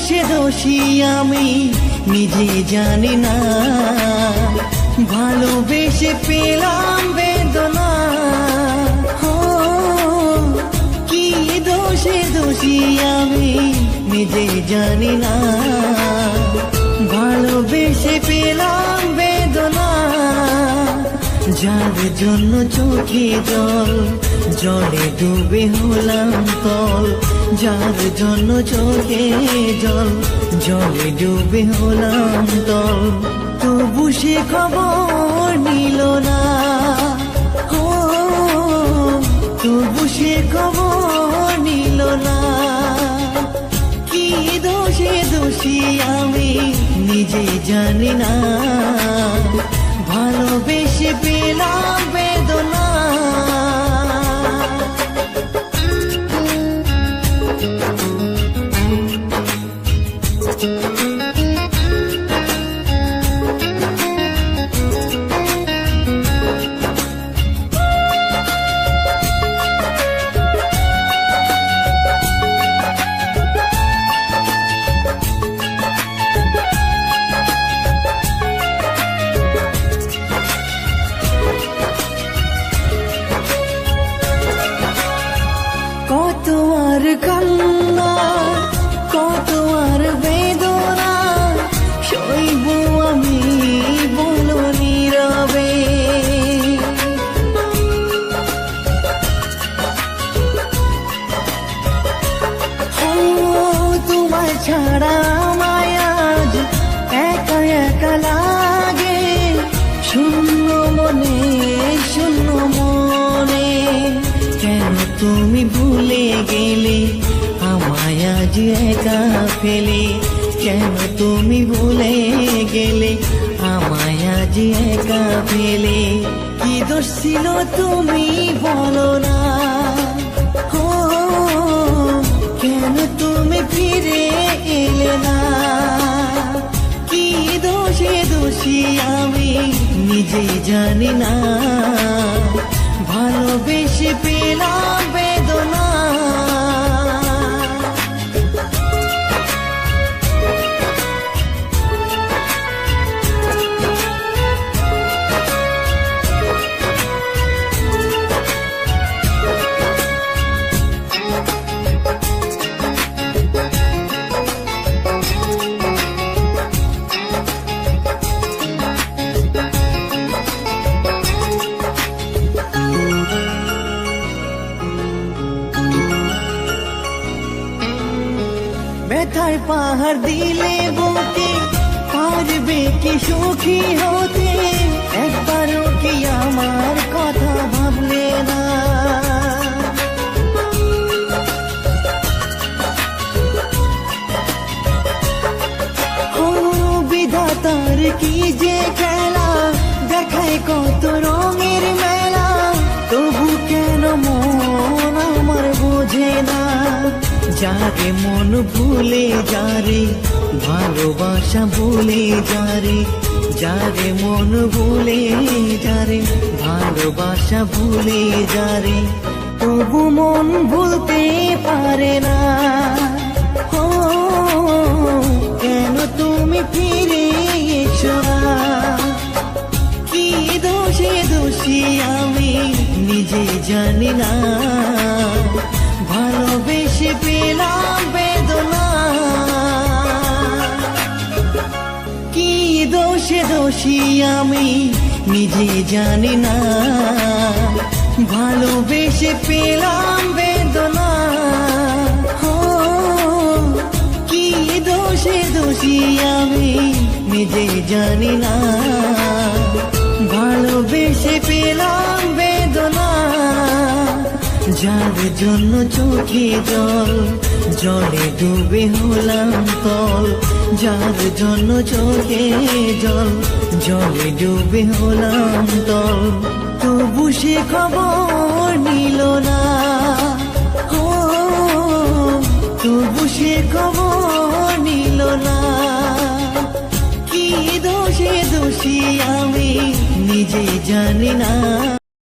দোষে দোষী আমি নিজে জানি না, ভালোবেসে পেলাম বেদনা। কি দোষে দোষী আমি নিজে জানি না, ভালোবেসে পেলাম বেদনা। যার জন্য চোখে জল, জলে ডুবে হলাম তল। যার জন্য চোখে জল, জলে ডুবে হলাম তল। তবু সে খবর নিল না, তবু সে খবর নিল না। কি দোষে দোষী আমি নিজে জানি না, ভালোবেসে পেলাম বেদনা। কত আর কান্না, কত আর বেদনা সইব আমি বলো নীরবে। তোমার ছাড়া আমায় আজ একা একা লাগে, শূন্য মনে শূন্য মনে। কেন তুমি ভুলে গেলে আমায় আজ একা ফেলে? কেন তুমি ভুলে গেলে আমায় আজ একা ফেলে? কি দোষ ছিল তুমি বলো না, কেন তুমি ফিরে এলে না? কি দোষে দোষী আমি নিজে জানি না, ভালোবেসে পেলাম বেদনা। ব্যথার পাহাড় দিলে বুকে পারবে কি সুখী হতে? একবারও কি আমার কথা ভাবলে না? ও বিধাতার কি যে খেলা, দেখায় কত রঙের মেলা। তবু কেন মন আমার বোঝে না? যারে মন ভুলে যারে, ভালোবাসা ভুলে যারে। যারে মন ভুলে যারে, ভালোবাসা ভুলে যারে। তবু মন ভুলতে পারে না। কেন তুমি ফিরে এসো না? কি দোষে দোষী আমি নিজে জানি না, ভালোবেসে পেলাম বেদনা। কি দোষে দোষী আমি নিজে জানি না, ভালোবেসে পেলাম বেদনা। কি দোষে দোষী আমি নিজে জানি না, ভালোবেসে পেলাম বেদনা। যার জন্য চোখে জল, জলে ডুবে হলাম তল। যার জন্য চোখে জল, জলে ডুবে হলাম তল। তবু সে খবর নিল না, তবু সে খবর নিল না। কি দোষে দোষী আমি নিজে জানি না,